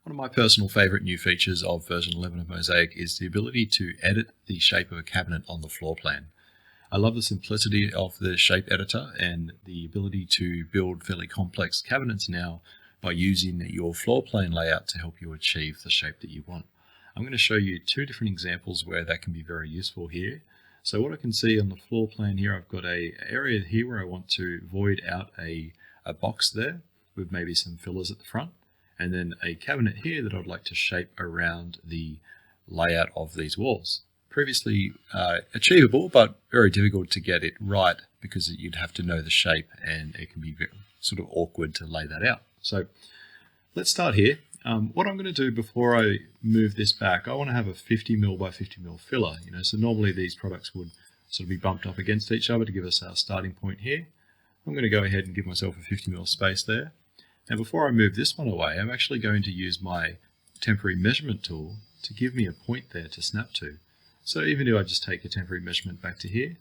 One of my personal favorite new features of version 11 of Mozaik is the ability to edit the shape of a cabinet on the floor plan. I love the simplicity of the shape editor and the ability to build fairly complex cabinets now by using your floor plan layout to help you achieve the shape that you want. I'm going to show you two different examples where that can be very useful here. So what I can see on the floor plan here, I've got an area here where I want to void out a box there with maybe some fillers at the front, and then a cabinet here that I'd like to shape around the layout of these walls. Previously achievable, but very difficult to get it right because you'd have to know the shape and it can be very, sort of awkward to lay that out. So let's start here. What I'm going to do before I move this back, I want to have a 50mm by 50mm filler. So normally these products would sort of be bumped up against each other to give us our starting point here. I'm going to go ahead and give myself a 50mm space there. Now before I move this one away, I'm actually going to use my temporary measurement tool to give me a point there to snap to. So even if I just take a temporary measurement back to here,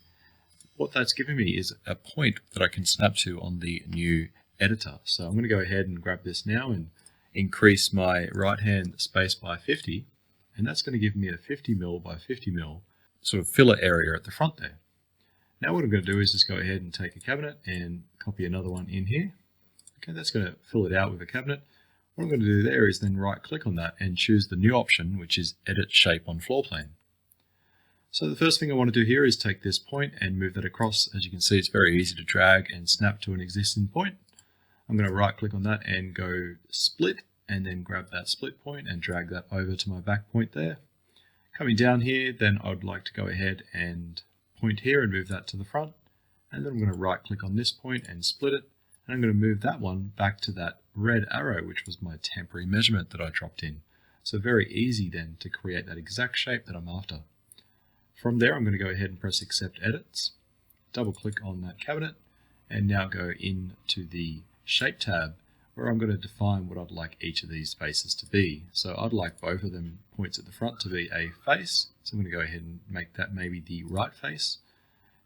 what that's giving me is a point that I can snap to on the new editor. So I'm going to go ahead and grab this now and increase my right hand space by 50, and that's going to give me a 50mm by 50mm sort of filler area at the front there. Now what I'm going to do is just go ahead and take a cabinet and copy another one in here. Okay, that's going to fill it out with a cabinet. What I'm going to do there is then right click on that and choose the new option, which is Edit Shape on Floor Plan. So the first thing I want to do here is take this point and move that across. As you can see, it's very easy to drag and snap to an existing point. I'm going to right click on that and go split, and then grab that split point and drag that over to my back point there. Coming down here, then I'd like to go ahead and point here and move that to the front. And then I'm going to right click on this point and split it. And I'm going to move that one back to that red arrow, which was my temporary measurement that I dropped in. So very easy then to create that exact shape that I'm after. From there, I'm going to go ahead and press Accept Edits, double click on that cabinet, and now go into the Shape tab, where I'm going to define what I'd like each of these spaces to be. So I'd like both of them points at the front to be a face. So I'm going to go ahead and make that maybe the right face.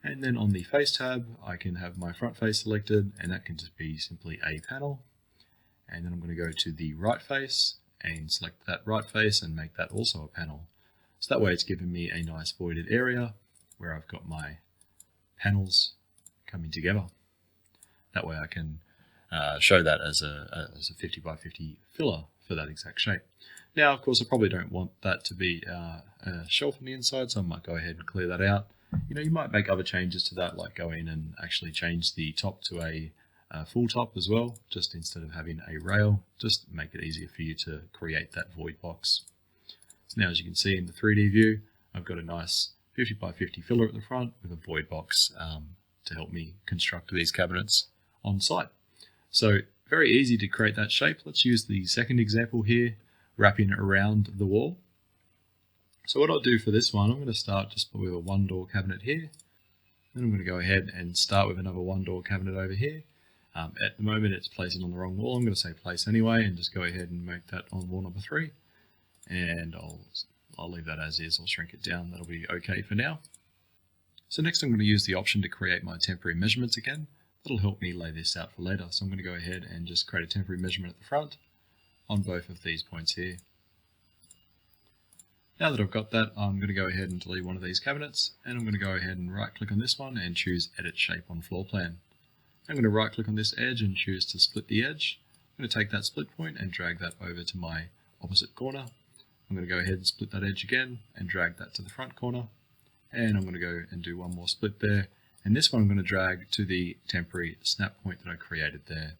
And then on the face tab, I can have my front face selected, and that can just be simply a panel. And then I'm going to go to the right face and select that right face and make that also a panel. So that way it's given me a nice voided area where I've got my panels coming together. That way I can show that as a 50 by 50 filler for that exact shape. Now, of course, I probably don't want that to be a shelf on the inside, so I might go ahead and clear that out. You might make other changes to that, like go in and actually change the top to a full top as well, just instead of having a rail, just make it easier for you to create that void box. So now, as you can see in the 3D view, I've got a nice 50 by 50 filler at the front with a void box to help me construct these cabinets on site. So very easy to create that shape. Let's use the second example here, wrapping around the wall. So what I'll do for this one, I'm going to start just with a one door cabinet here. Then I'm going to go ahead and start with another one door cabinet over here. At the moment it's placing on the wrong wall. I'm going to say place anyway and just go ahead and make that on wall number 3. And I'll leave that as is. I'll shrink it down. That'll be okay for now. So next I'm going to use the option to create my temporary measurements again. That'll help me lay this out for later. So I'm going to go ahead and just create a temporary measurement at the front on both of these points here. Now that I've got that, I'm going to go ahead and delete one of these cabinets, and I'm going to go ahead and right click on this one and choose Edit Shape on Floor Plan. I'm going to right click on this edge and choose to split the edge. I'm going to take that split point and drag that over to my opposite corner. I'm going to go ahead and split that edge again and drag that to the front corner. And I'm going to go and do one more split there. And this one I'm going to drag to the temporary snap point that I created there.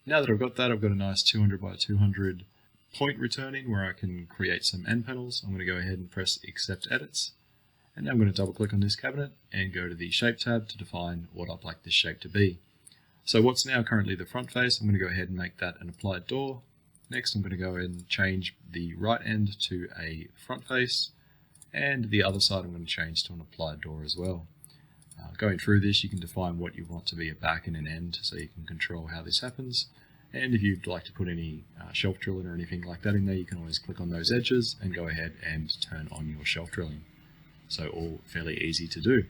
Now that I've got that, I've got a nice 200 by 200 point returning where I can create some end panels. I'm going to go ahead and press Accept Edits. And now I'm going to double click on this cabinet and go to the Shape tab to define what I'd like this shape to be. So what's now currently the front face, I'm going to go ahead and make that an applied door. Next I'm going to go ahead and change the right end to a front face, and the other side I'm going to change to an applied door as well. Going through this, you can define what you want to be a back and an end, so you can control how this happens. And if you'd like to put any shelf drilling or anything like that in there, you can always click on those edges and go ahead and turn on your shelf drilling. So all fairly easy to do.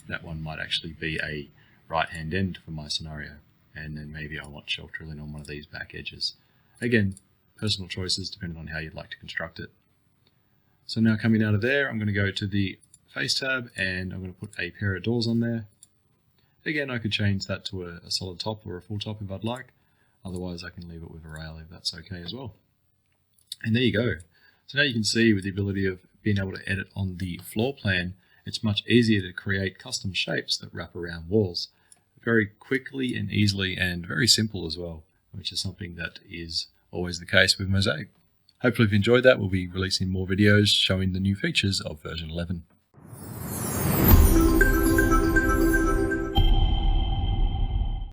That one might actually be a right hand end for my scenario, and then maybe I want shelf drilling on one of these back edges. Again, personal choices depending on how you'd like to construct it. So now coming out of there, I'm going to go to the face tab and I'm going to put a pair of doors on there. Again, I could change that to a solid top or a full top if I'd like. Otherwise, I can leave it with a rail if that's okay as well. And there you go. So now you can see with the ability of being able to edit on the floor plan, it's much easier to create custom shapes that wrap around walls very quickly and easily, and very simple as well, which is something that is always the case with Mozaik. Hopefully if you enjoyed that, we'll be releasing more videos showing the new features of version 11.